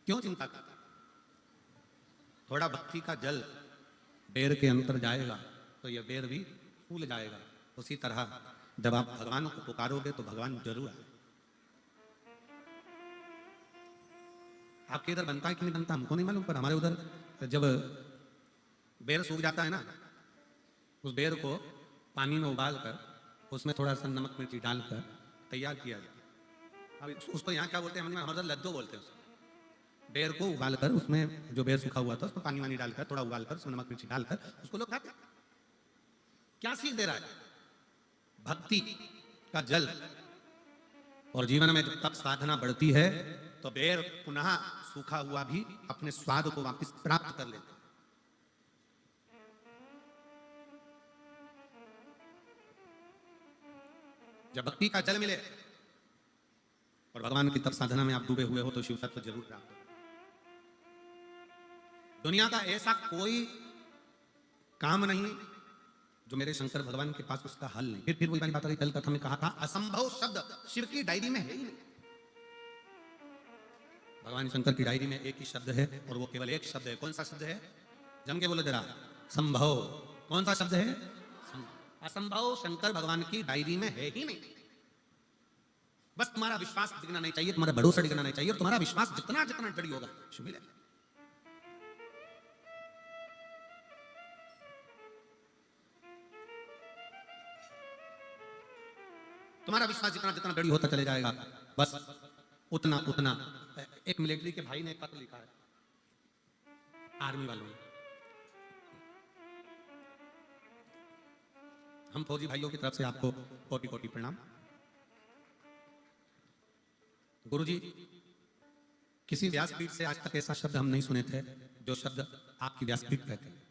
क्यों चिंता करता? थोड़ा भक्ति का जल बेर के अंतर जाएगा तो यह बेर भी फूल जाएगा। उसी तरह जब आप भगवान को पुकारोगे तो भगवान जरूर आए। आपके इधर बनता है कि नहीं बनता हमको नहीं मालूम, पर हमारे उधर जब बेर सूख जाता है ना, उस बेर को पानी में उबाल कर उसमें थोड़ा सा नमक मिर्ची डालकर तैयार किया जाता है। अब उसको यहाँ क्या बोलते हैं, हमारे लद्दो बोलते हैं उसको। बेर को उबालकर उसमें जो बेर सूखा हुआ था उसमें पानी वानी डालकर थोड़ा उबालकर उसमें नमक मिर्ची डालकर उसको लोग खाते हैं। क्या सीख दे रहा है? भक्ति का जल। और जीवन में जब तक साधना बढ़ती है तो बेर पुनः सूखा हुआ भी अपने स्वाद को वापस प्राप्त कर लेते। जब भक्ति का जल मिले और भगवान की तप साधना में आप डूबे हुए हो तो शिव तत्व जरूर प्राप्त हो। दुनिया का ऐसा कोई काम नहीं जो मेरे शंकर भगवान के पास उसका हल नहीं। फिर वही बात आ गई, कल कथा में कहा था असंभव शब्द शिव की डायरी में है ही नहीं। भगवान शंकर की डायरी में एक ही शब्द है और वो केवल एक शब्द है। कौन सा शब्द है? जम के बोलो जरा, संभव। कौन सा शब्द है? असंभव शंकर भगवान की डायरी में है ही नहीं। बस तुम्हारा विश्वास दिखना नहीं चाहिए, तुम्हारा भरोसा दिखना नहीं चाहिए, और तुम्हारा विश्वास जितना जितना जड़ी होगा शिव मिलेगा। तुम्हारा विश्वास जितना जितना दृढ़ होता चले जाएगा, बस उतना उतना। एक मिलिट्री के भाई ने एक पत्र लिखा है आर्मी वालों ने। हम फौजी भाइयों की तरफ से आपको कोटि कोटि प्रणाम। गुरुजी, किसी व्यासपीठ से आज तक ऐसा शब्द हम नहीं सुने थे जो शब्द आपकी व्यासपीठ कहते हैं।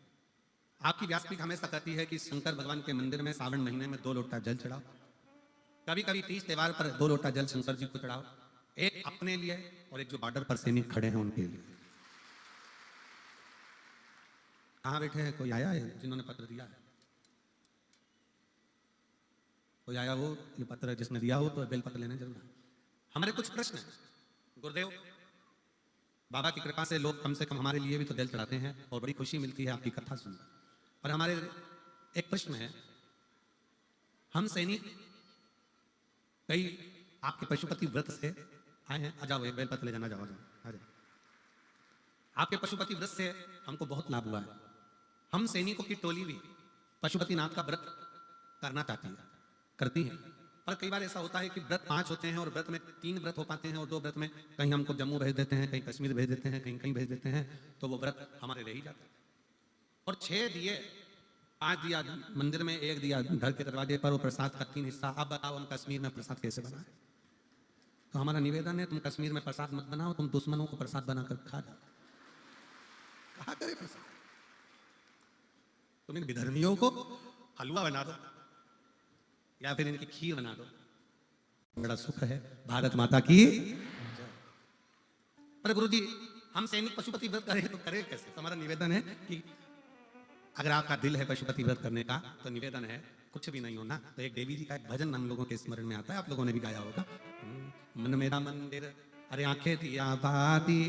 आपकी व्यासपीठ हमेशा कहती है कि शंकर भगवान के मंदिर में सावन महीने में 2 लोटा जल चढ़ाओ। कभी कभी 30 त्योहार पर 2 लोटा जल शंकर जी को चढ़ाओ, एक अपने लिए और एक जो बॉर्डर पर सैनिक खड़े हैं उनके लिए। कहां बैठे हैं? कोई आया है जिन्होंने पत्र दिया है? कोई आया हो ये पत्र जिसने दिया हो तो बेल पत्र लेने जरूर। हमारे कुछ प्रश्न हैं गुरुदेव। बाबा की कृपा से लोग कम से कम हमारे लिए भी तो जल चढ़ाते हैं और बड़ी खुशी मिलती है आपकी कथा सुनकर। पर हमारे एक प्रश्न है, हम सैनिक कई आपके पशुपति व्रत से आए हैं। आ जाओ, बेल पत्र ले जाना, जाओ आ जाओ। आपके पशुपति व्रत से हमको बहुत लाभ हुआ है। हम सैनिकों की टोली भी पशुपतिनाथ का व्रत करना चाहती है, करती है। पर कई बार ऐसा होता है कि व्रत 5 होते हैं और व्रत में 3 व्रत हो पाते हैं और 2 व्रत में कहीं हमको जम्मू भेज देते हैं, कहीं कश्मीर भेज देते हैं, कहीं कहीं भेज देते हैं, तो वो व्रत हमारे रह ही जाते हैं। और 6 दिए, 5 दिया मंदिर में, 1 दिया घर के दरवाजे पर, वो प्रसाद का 3 हिस्सा। अब बताओ हम कश्मीर में प्रसाद कैसे बनाए? तो हमारा निवेदन है, तुम कश्मीर में प्रसाद मत बनाओ, तुम दुश्मनों को प्रसाद बनाकर खा जाओ। कहा करे प्रसाद? तुम इन विधर्मियों को हलवा बना दो या फिर इनकी खीर बना दो, बड़ा सुख है। भारत माता की। पर गुरुजी, हम सैनिक पशुपति व्रत करें तो करें कैसे? तो हमारा निवेदन है कि अगर आपका दिल है पशुपति व्रत करने का तो निवेदन है, कुछ भी नहीं होना तो एक देवी जी का एक भजन हम लोगों के स्मरण में आता है, आप लोगों ने भी गाया होगा। मन मेरा मंदिर, अरे आंखें दिया बाती,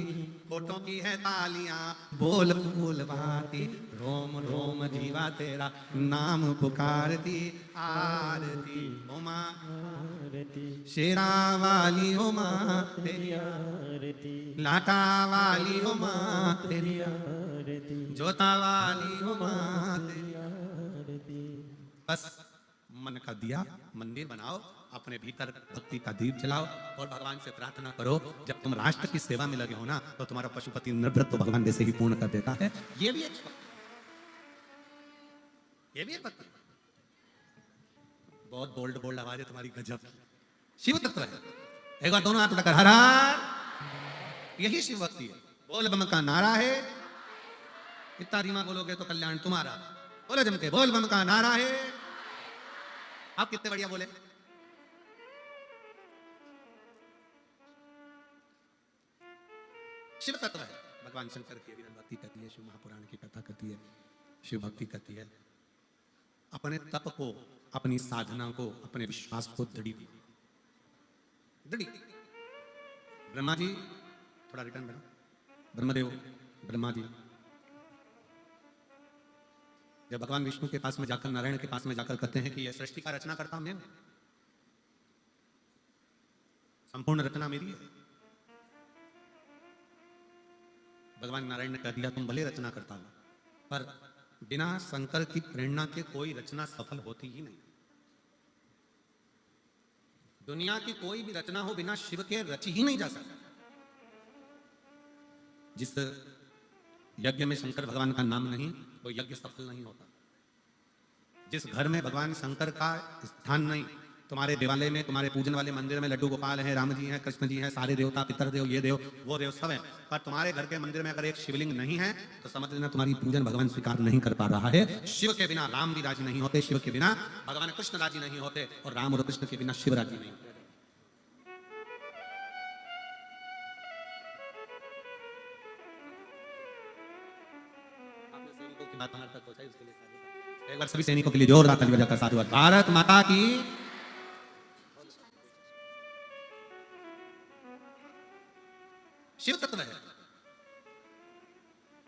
होठों की है तालियां, बोल फूल बाती, रोम रोम जीवा तेरा नाम पुकारती, आरती ओ मां आरती, शेरा वाली ओ मां तेरी आरती, लाटा वाली ओ मां तेरी आरती, जोता वाली ओ मां तेरी आरती। बस मन का दिया मंदिर बनाओ, अपने भीतर भक्ति का दीप जलाओ और भगवान से प्रार्थना करो। जब तुम राष्ट्र की सेवा में लगे हो ना तो तुम्हारा पशुपति व्रत तो भगवान वैसे ही पूर्ण कर देता है। ये भी एक भक्ति। बहुत बोल्ड बोल्ड आवाज है तुम्हारी, गजब। शिव तत्व है। एक बार दोनों हाथ उठाकर हर हर, यही शिव भक्ति है। बोल बम का नारा है, इतना रीमा बोलोगे तो कल्याण तुम्हारा। बोलो जम के, बोल बम का नारा है। आप कितने बढ़िया बोले। शिव तत्व है। भगवान शंकर की भक्ति कहती है, शिव महापुराण की कथा कहती है, शिव भक्ति कहती है। अपने तप को, अपनी साधना को, अपने विश्वास को दृढ़। ब्रह्मा जी थोड़ा रिटर्न बढ़ो। ब्रह्मदेव ब्रह्मा जी जब भगवान विष्णु के पास में जाकर, नारायण के पास में जाकर कहते हैं कि यह सृष्टि का रचना करता मैं हूं, संपूर्ण रचना मेरी है। भगवान नारायण ने कह दिया तुम भले रचना करता हो, पर बिना शंकर की प्रेरणा के कोई रचना सफल होती ही नहीं। दुनिया की कोई भी रचना हो बिना शिव के रची ही नहीं जा सकती। जिस यज्ञ में शंकर भगवान का नाम नहीं, वो यज्ञ सफल नहीं होता। जिस घर में भगवान शंकर का स्थान नहीं, तुम्हारे देवालय में, तुम्हारे पूजन वाले मंदिर में लड्डू गोपाल हैं, राम जी हैं, कृष्ण जी हैं, सारे देवता, पितर देव, ये देव, वो देव सब हैं, पर तुम्हारे घर के मंदिर में अगर एक शिवलिंग नहीं है तो समझ लेना तुम्हारी पूजन भगवान स्वीकार नहीं कर पा रहा है। शिव के बिना राम भी राजी नहीं होते, शिव के बिना भगवान कृष्ण राजी नहीं होते, और राम और कृष्ण के बिना शिव राजी नहीं होते। बात हमारे तक पहुंचाई, उसके लिए एक बार सभी सैनिकों के लिए जोरदार ताली बजाकर साधुवाद। भारत माता की। शिव तत्व है।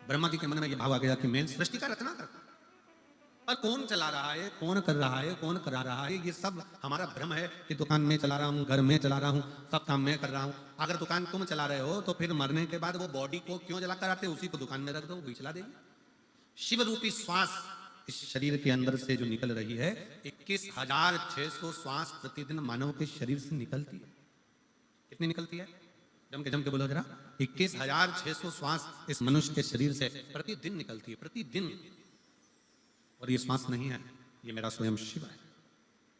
ब्रह्मा जी के मन में यह भाव आ गया कि मैं सृष्टि का रचना करता हूं, पर कौन चला रहा है, कौन कर रहा है, कौन करा रहा है, ये सब हमारा भ्रम है कि दुकान में चला रहा हूं, घर में चला रहा हूं, सब काम में कर रहा हूं। अगर दुकान तुम चला रहे हो तो फिर मरने के बाद वो बॉडी को क्यों जलाकर आते, उसी को दुकान में रख दो, वो चला देगी। शिव रूपी श्वास इस शरीर के अंदर से जो निकल रही है, 21,600 श्वास प्रतिदिन मानव के शरीर से निकलती है। कितनी निकलती है? जम के बोलो जरा। 21,600 श्वास इस मनुष्य के शरीर से प्रतिदिन निकलती है, प्रतिदिन। और ये श्वास नहीं है, ये मेरा स्वयं शिव है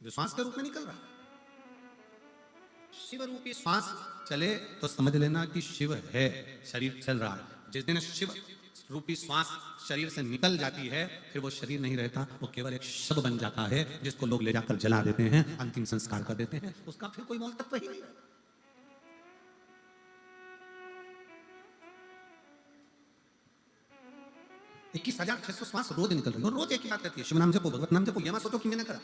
जो श्वास के रूप में निकल रहा है। शिव रूपी श्वास चले तो समझ लेना कि शिव है, शरीर चल रहा है। जिस दिन शिव रूपी श्वास शरीर से निकल जाती है, फिर वो शरीर नहीं रहता, वो केवल एक शव बन जाता है, जिसको लोग ले जाकर जला देते हैं, अंतिम संस्कार कर देते हैं। उसका फिर कोई मूल तत्व ही नहीं रहता। 21,600 श्वास रोज निकल रही है, और रोज एक ही बात रहती है, शिव नाम जपो, भगवत नाम जपो। ये मत सोचो कि मैंने करा।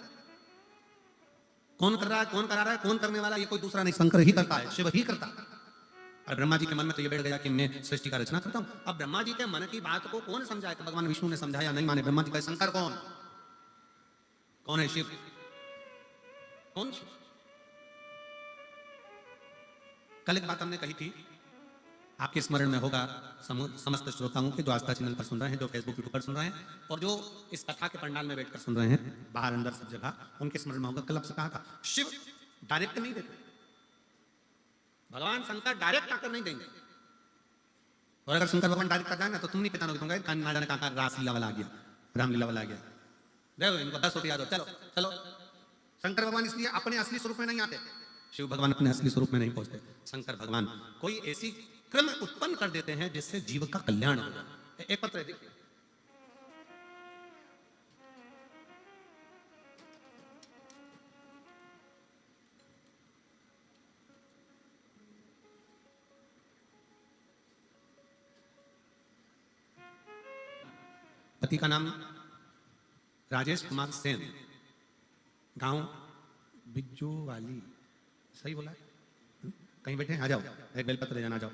कौन कर रहा है, कौन करा रहा है, कौन करने वाला, ये कोई दूसरा नहीं, शंकर ही करता है, शिव ही करता है। और ब्रह्मा जी के मन में तो ये बैठ गया कि मैं सृष्टि का रचना करता हूं। अब ब्रह्मा जी के मन की बात को कौन समझाए? तो भगवान विष्णु ने समझाया, नहीं माने ब्रह्मा जी का। शंकर कौन? कौन है शिव? कौन शिव? कल एक बात हमने कही थी, आपके स्मरण में होगा, समस्त श्रोताओं के जो आस्था चैनल पर सुन रहे हैं, जो फेसबुक यूट्यूब पर सुन रहे हैं, और जो इस कथा के पंडाल में बैठकर सुन रहे हैं, बाहर अंदर सब जगह, उनके स्मरण में होगा। कल आपसे कहा था, शिव डायरेक्ट नहीं देते, भगवान शंकर डायरेक्ट आकर नहीं देंगे। और अगर शंकर भगवान डायरेक्ट आ जाए ना तो तुम नहीं पहचानोगे, तुम कहोगे ना जाने कहां रासलीला वाला आ गया, रामलीला वाला आ गया, देखो इनको 10 रुपये याद हो, चलो चलो। शंकर भगवान इसलिए अपने असली स्वरूप में नहीं आते, शिव भगवान अपने असली स्वरूप में नहीं पहुंचते। शंकर भगवान कोई ऐसी क्रम उत्पन्न कर देते हैं जिससे जीव का कल्याण हो जाए। एक पत्र देखिए, पति का नाम राजेश कुमार सेन, गांव बिज्जूवाली, सही बोला? कहीं बैठे आ जाओ, एक बेलपत्र ले जाना, आ जाओ।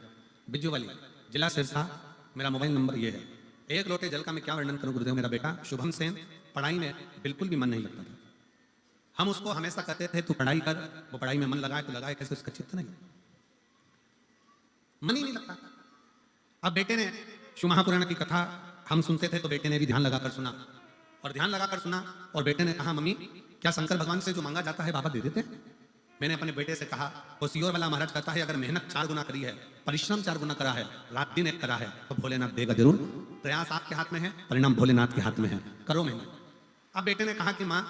बिज्जूवाली, जिला सिरसा। मेरा मोबाइल नंबर ये है। एक लोटे जल का मैं क्या वर्णन करूं गुरुदेव। मेरा बेटा शुभम सेन पढ़ाई में बिल्कुल भी मन नहीं लगता था। हम उसको हमेशा कहते थे तू पढ़ाई कर, वो पढ़ाई में मन लगाए तो लगाए, कैसे उसका चित्त नहीं, मन ही नहीं लगता। अब बेटे ने शिव महापुराण की कथा हम सुनते थे तो बेटे ने भी ध्यान लगाकर सुना, और ध्यान लगाकर सुना, और बेटे ने कहा मम्मी क्या शंकर भगवान से जो मांगा जाता है बाबा दे देते हैं? मैंने अपने बेटे से कहा, वो सियोर वाला महाराज कहता है अगर मेहनत 4 गुना करी है, परिश्रम 4 गुना करा है, रात दिन एक करा है, तो भोलेनाथ देगा जरूर। प्रयास आपके हाथ में है, परिणाम भोलेनाथ के हाथ में है, करो मेहनत। अब बेटे ने कहा कि माँ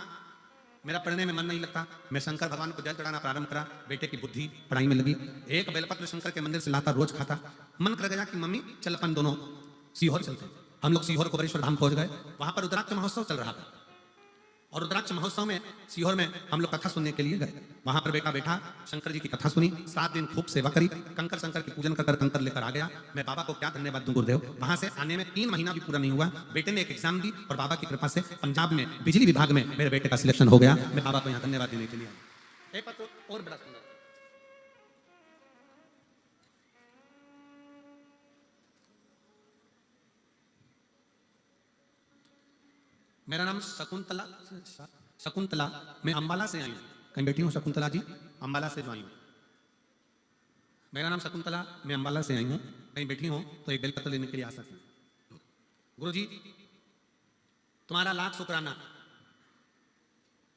मेरा पढ़ने में मन नहीं लगता, मैं शंकर भगवान को जल चढ़ाना प्रारंभ करा। बेटे की बुद्धि पढ़ाई में लगी, एक बेलपत्र शंकर के मंदिर से लाता, रोज खाता। मन कर गया कि मम्मी चल अपन दोनों सीहोर चलते। हम लोग सीहोर कोबरेश्वर धाम पहुंच गए। वहां पर रुद्राक्ष महोत्सव चल रहा था, और रुद्राक्ष महोत्सव में सीहोर में हम लोग कथा सुनने के लिए गए। वहां पर बेटा बैठा, शंकर जी की कथा सुनी, 7 दिन खूब सेवा करी, कंकर शंकर की पूजन कर कंकर लेकर आ गया। मैं बाबा को क्या धन्यवाद दूं गुरुदेव। वहां से आने में 3 महीना भी पूरा नहीं हुआ, बेटे ने एक एग्जाम दी, और बाबा की कृपा से पंजाब में बिजली विभाग में मेरे बेटे का सिलेक्शन हो गया। मैं बाबा को यहाँ धन्यवाद देने के लिए आया। एक पत्र और बड़ा सुंदर, मेरा नाम शकुंतला शकुंतला, मैं अंबाला से आई हूँ। कहीं बैठी हूँ शकुंतला जी? अंबाला से जो आई हूँ। मेरा नाम शकुंतला, मैं अंबाला से आई हूँ। कहीं बैठी हूँ तो एक बेलपत्र लेने के लिए आ सकती हूँ। गुरु जी, तुम्हारा लाख शुक्राना,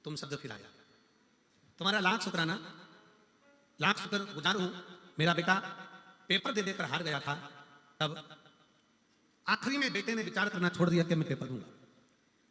तुम शब्द फिर आया। तुम्हारा लाख शुक्राना, लाख शुक्र गुजार हूं। मेरा बेटा पेपर दे देकर हार गया था, तब आखिरी में बेटे ने विचार करना छोड़ दिया कि मैं पेपर दूंगा।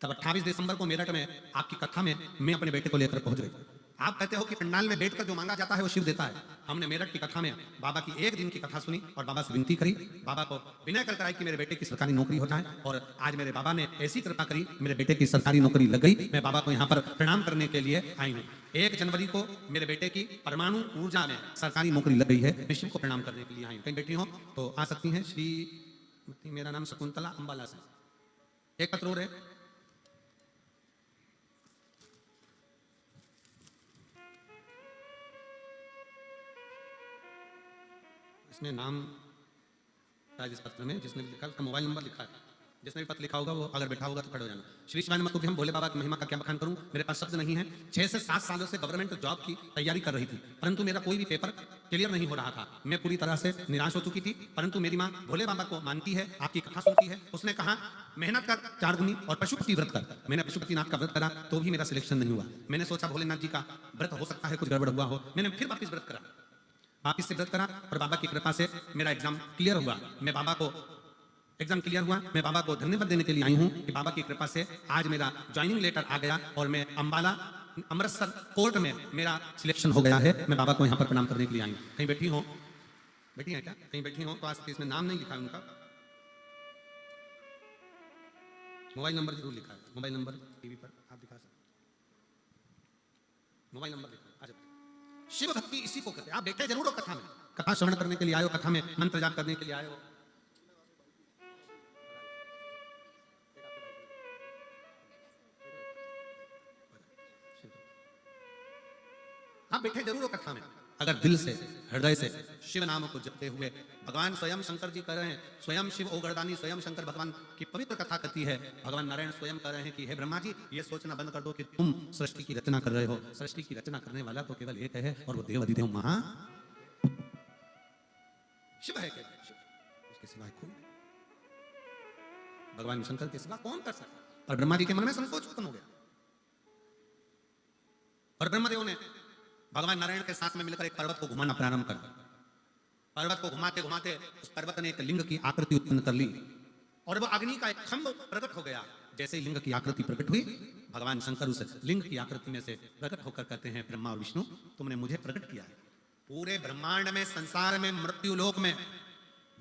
तब 28 दिसंबर को मेरठ में आपकी कथा में मैं अपने बेटे को लेकर पहुंच गई। आप कहते हो कि पंडाल में बैठकर जो मांगा जाता है वो शिव देता है। हमने मेरठ की कथा में बाबा की एक दिन की कथा सुनी और बाबा से विनती करी, बाबा को विनय कर कराई कि मेरे बेटे की सरकारी नौकरी हो जाए। और आज मेरे बाबा ने ऐसी कृपा करी, मेरे बेटे की सरकारी नौकरी लग गई। मैं बाबा को यहाँ पर प्रणाम करने के लिए आई हूँ। 1 जनवरी को मेरे बेटे की परमाणु ऊर्जा में सरकारी नौकरी लग गई है। मैं शिव को प्रणाम करने के लिए आई हूँ। कहीं बैठी हो तो आ सकती हैं। श्री, मेरा नाम शकुंतला, अंबाला से। एक पत्र और है, इसमें नाम शायद इस पत्र में जिसने भी लिखा उसका मोबाइल नंबर लिखा है। जिसने भी पत्र लिखा होगा वो अगर बैठा होगा तो खड़े हो जाना। श्री शिवाय नमस्तुभ्यम, भोले बाबा की महिमा का क्या बखान करूं, मेरे पास शब्द नहीं है। 6 से 7 सालों से गवर्नमेंट जॉब की तैयारी कर रही थी, परंतु मेरा कोई भी पेपर क्लियर नहीं हो रहा था। मैं पूरी तरह से निराश हो चुकी थी, परंतु मेरी माँ भोले बाबा को मानती है, आपकी कथा सुनती है। उसने कहा मेहनत कर 4 गुनी और पशुपति व्रत कर। मैंने पशुपतिनाथ का व्रत करा तो भी मेरा सिलेक्शन नहीं हुआ। मैंने सोचा भोलेनाथ जी का व्रत हो सकता है कुछ गड़बड़ हुआ हो। मैंने फिर वापिस व्रत करा, वापिस से व्रत करा और बाबा की कृपा से मेरा एग्जाम क्लियर हुआ। मैं बाबा को एग्जाम क्लियर हुआ, मैं बाबा को धन्यवाद देने के लिए आई हूँ कि बाबा की कृपा से आज मेरा ज्वाइनिंग लेटर आ गया और मैं अंबाला अमृतसर कोर्ट में मेरा सिलेक्शन हो गया है। मैं बाबा को यहाँ पर प्रणाम करने के लिए आई हूँ। कहीं बैठी हो, बैठी है क्या? कहीं बैठी हो तो आज इसमें नाम नहीं लिखा है उनका, मोबाइल नंबर जरूर लिखा है। मोबाइल नंबर टीवी पर आप दिखा सकते, मोबाइल नंबर लिखा। आ जाओ। शिव भक्ति इसी को कहते हैं। आप बैठे जरूर हो कथा में, कथा श्रवण करने के लिए आयो, कथा में मंत्र जाप करने के लिए आयो। आप बैठे जरूर हो कथा में, अगर दिल से हृदय से शिव नाम को जपते हुए। भगवान स्वयं शंकर जी कह रहे हैं, स्वयं शिव ओगरदानी, स्वयं शंकर भगवान की पवित्र कथा कहती है। भगवान नारायण स्वयं कह रहे हैं कि हे ब्रह्मा जी, ये सोचना बंद कर दो कि तुम सृष्टि की रचना कर रहे हो। सृष्टि की रचना करने वाला तो केवल एक है और वो देव अधिदेव महा शिव है। केवल शिव, उसके सिवाय कोई नहीं। भगवान शंकर के सिवा कौन कर सकता? और ब्रह्मा जी के मन में संकोच उत्पन्न हो गया और ब्रह्मदेव ने भगवान नारायण के साथ में मिलकर एक पर्वत को घुमाना प्रारंभ कर। पर्वत को घुमाते घुमाते उस पर्वत ने एक लिंग की आकृति उत्पन्न कर ली और वो अग्नि का एक खंभ प्रकट हो गया। जैसे ही लिंग की आकृति प्रकट हुई, भगवान शंकर उस लिंग की आकृति में से प्रकट होकर कहते हैं, ब्रह्मा और विष्णु, तुमने मुझे प्रकट किया है। पूरे ब्रह्मांड में, संसार में, मृत्यु लोक में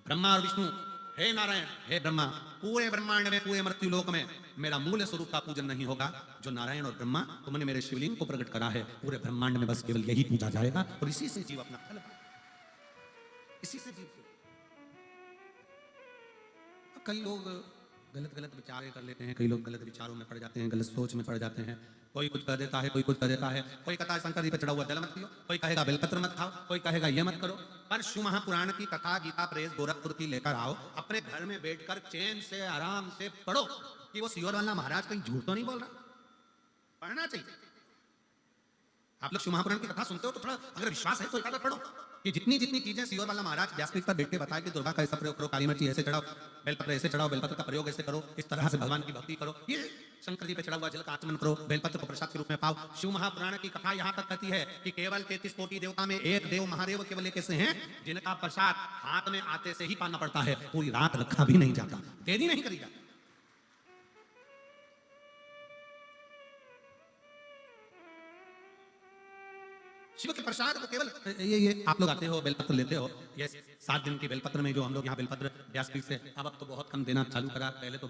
ब्रह्मा और विष्णु, हे नारायण, हे ब्रह्मा, पूरे ब्रह्मांड में, पूरे मृत्यु लोक में मेरा मूल स्वरूप का पूजन नहीं होगा। जो नारायण और ब्रह्मा तुमने मेरे शिवलिंग को प्रकट करा है, पूरे ब्रह्मांड में बस केवल यही पूजा जाएगा और इसी से जीव अपना फल पाए, इसी से जीव। कई लोग गलत विचार कर लेते हैं, कई लोग गलत विचारों में पड़ जाते हैं, गलत सोच में पड़ जाते हैं। कोई कुछ कर देता है, कोई कुछ कर देता है। कोई कहता है शंकर जी पे चढ़ा हुआ जल मत पियो, कोई कहेगा बेलपत्र मत खाओ, कोई कहेगा ये मत करो। पर शिव महापुराण की कथा गीता प्रेस गोरखपुर की लेकर आओ, अपने घर में बैठकर चैन से आराम से पढ़ो कि वो सियोर वाला महाराज कहीं झूठ तो नहीं बोल रहा। पढ़ना चाहिए। आप लोग शिव महापुराण की कथा सुनते हो तो थोड़ा अगर विश्वास है तो एक आधा पढ़ो कि जितनी जितनी चीजें सियोर वाला महाराज व्यासपीठ पर बैठ के बताए कि दुर्गा का ऐसा प्रयोग करो, काली मिर्ची ऐसे चढ़ाओ, बेलपत्र ऐसे चढ़ाओ, बेलपत्र का प्रयोग ऐसे करो, इस तरह से भगवान की भक्ति करो, ये शंकर जी पे चढ़ा हुआ जल का आचमन करो, बेलपत्र को प्रसाद के रूप में पाओ। शिव महापुराण की कथा यहाँ तक कहती है कि केवल 33 कोटि देवता में एक देव महादेव केवल एक ऐसे हैं जिनका प्रसाद हाथ में आते से ही पाना पड़ता है, पूरी रात रखा भी नहीं जाता, देरी नहीं करी जाती। शिव के प्रसाद को केवल ये आप लोग आते हो बेलपत्र लेते हो, ये 7 दिन की बेलपत्र में जो हम लोग यहाँ बेलपत्र व्यासपीठ से अब तो बहुत कम देना चालू करा, पहले तो